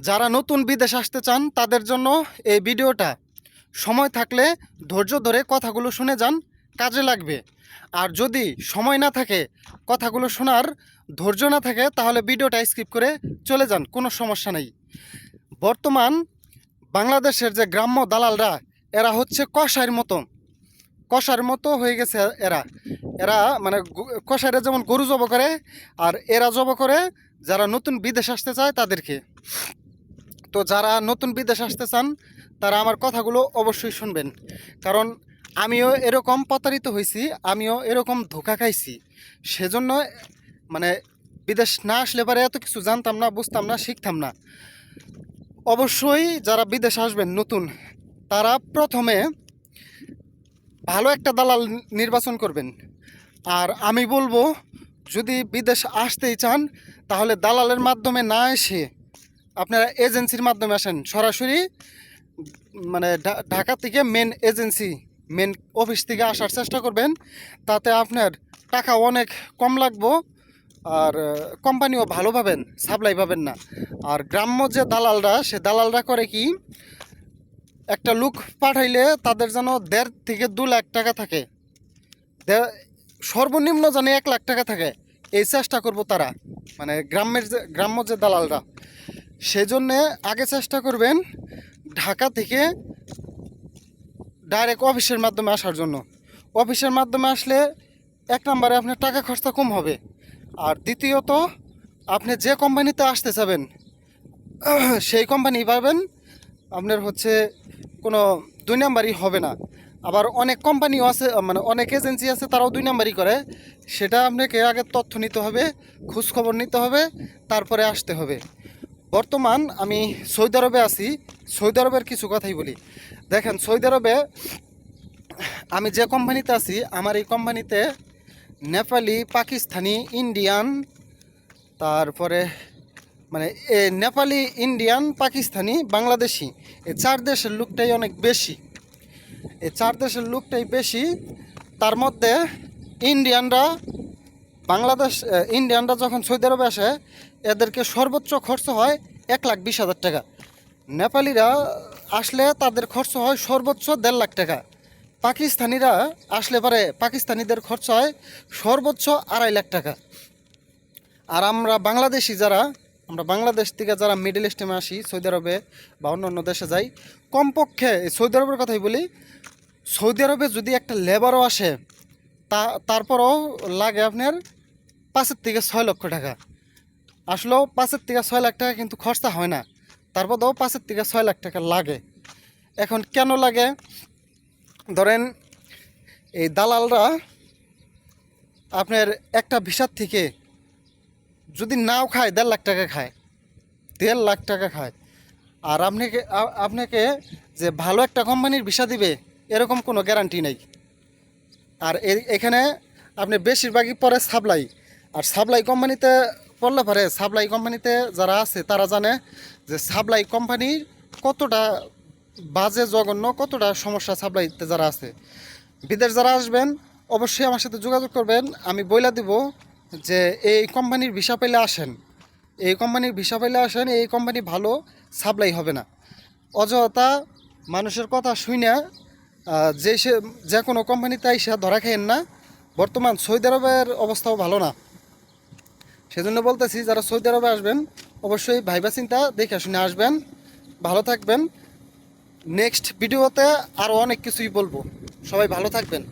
যারা নতুন বিদেশ আসতে চান তাদের জন্য এই ভিডিওটা। সময় থাকলে ধৈর্য ধরে কথাগুলো শুনে যান, কাজে লাগবে। আর যদি সময় না থাকে, কথাগুলো শোনার ধৈর্য না থাকে, তাহলে ভিডিওটা স্কিপ করে চলে যান, কোনো সমস্যা নেই। বর্তমান বাংলাদেশের যে গ্রাম্য দালালরা, এরা হচ্ছে কষার মতো হয়ে গেছে। এরা এরা মানে কষাইরা যেমন গরু জব করে, আর এরা জব করে যারা নতুন বিদেশ আসতে চায় তাদেরকে। তো যারা নতুন বিদেশ আসতে চান তারা আমার কথাগুলো অবশ্যই শুনবেন, কারণ আমিও এরকম প্রতারিত হয়েছি, আমিও এরকম ধোঁকা খাইছি। সেজন্য মানে বিদেশ না আসলে পরে এত কিছু জানতাম না, বুঝতাম না, শিখতাম না। অবশ্যই যারা বিদেশ আসবেন নতুন, তারা প্রথমে ভালো একটা দালাল নির্বাচন করবেন। আর আমি বলবো, যদি বিদেশ আসতেই চান তাহলে দালালের মাধ্যমে না এসে আপনারা এজেন্সির মাধ্যমে আসেন। সরাসরি মানে ঢাকা থেকে মেন অফিস থেকে আসার চেষ্টা করবেন। তাতে আপনার টাকা অনেক কম লাগবো, আর কোম্পানিও ভালো পাবেন, সাপ্লাই পাবেন না। আর গ্রাম্য যে দালালরা, সে দালালরা করে কি, একটা লোক পাঠাইলে তাদের যেন 1.5 থেকে 2 লাখ টাকা থাকে, সর্বনিম্ন জানে 1 লাখ টাকা থাকে, এই চেষ্টা করবো তারা, মানে গ্রাম্য যে দালালরা। সেজন্যে আগে চেষ্টা করবেন ঢাকা থেকে ডাইরেক্ট অফিসের মাধ্যমে আসার জন্য। অফিসের মাধ্যমে আসলে এক নম্বরে আপনার টাকা খরচা কম হবে, আর দ্বিতীয়ত আপনি যে কোম্পানিতে আসতে চাবেন সেই কোম্পানি পাবেন, আপনার হচ্ছে কোনো 2 নাম্বারই হবে না। আবার অনেক কোম্পানিও আছে, মানে অনেক এজেন্সি আছে, তারাও 2 নাম্বারই করে। সেটা আপনাকে আগে তথ্য নিতে হবে, খোঁজখবর নিতে হবে, তারপরে আসতে হবে। বর্তমান আমি সৌদি আরবে আছি, সৌদি আরবের কিছু কথাই বলি। দেখেন, সৌদি আরবে আমি যে কোম্পানিতে আছি, আমার এই কোম্পানিতে নেপালি, পাকিস্তানি, ইন্ডিয়ান, তারপরে মানে নেপালি, ইন্ডিয়ান, পাকিস্তানি, বাংলাদেশি, এই 4 দেশের লোকটাই অনেক বেশি। এই 4 দেশের লোকটাই বেশি। তার মধ্যে ইন্ডিয়ানরা যখন সৌদি আরবে আসে, এদেরকে সর্বোচ্চ খরচ হয় 1,20,000 টাকা। নেপালিরা আসলে তাদের খরচ হয় সর্বোচ্চ 1.5 লাখ টাকা। পাকিস্তানিরা আসলে পরে পাকিস্তানিদের খরচ হয় সর্বোচ্চ 2.5 লাখ টাকা। আর আমরা বাংলাদেশ থেকে যারা মিডল ইস্টে আসি, সৌদি আরবে বা অন্য দেশে যাই, কমপক্ষে সৌদি আরবের কথাই বলি, সৌদি আরবে যদি একটা লেবারও আসে, তারপরও লাগে আপনার 5 থেকে 6 লক্ষ টাকা। আসলেও 5 থেকে 6 লাখ টাকা কিন্তু খরচা হয় না, তারপরেও 5 থেকে 6 লাখ টাকা লাগে। এখন কেন লাগে? ধরেন, এই দালালরা আপনার একটা ভিসার থেকে যদি নাও খায় 1.5 লাখ টাকা খায়, 1.5 লাখ টাকা খায়। আর আপনাকে যে ভালো একটা কোম্পানির ভিসা দিবে এরকম কোনো গ্যারান্টি নেই। আর এখানে আপনি বেশিরভাগই পরে সাপ্লাই, আর সাপ্লাই কোম্পানিতে পড়লে পরে, সাপ্লাই কোম্পানিতে যারা আছে তারা জানে যে সাপ্লাই কোম্পানির কতটা বাজে, জঘন্য, কতটা সমস্যা সাপ্লাইতে যারা আছে। বিদেশ যারা আসবেন অবশ্যই আমার সাথে যোগাযোগ করবেন, আমি বইলা দিব যে এই কোম্পানির ভিসা পেলে আসেন, এই কোম্পানির ভিসা পেলে আসেন, এই কোম্পানি ভালো, সাপ্লাই হবে না। অযথা মানুষের কথা শুনে যে কোনো কোম্পানিতে আইসা ধরা খেয়েন না। বর্তমান সৌদি আরবের অবস্থাও ভালো না। সেজন্য বলতেছি, যারা সৌদি আরবে আসবেন অবশ্যই ভাইবা চিন্তা দেখে শুনে আসবেন। ভালো থাকবেন। নেক্সট ভিডিওতে আরও অনেক কিছুই বলবো। সবাই ভালো থাকবেন।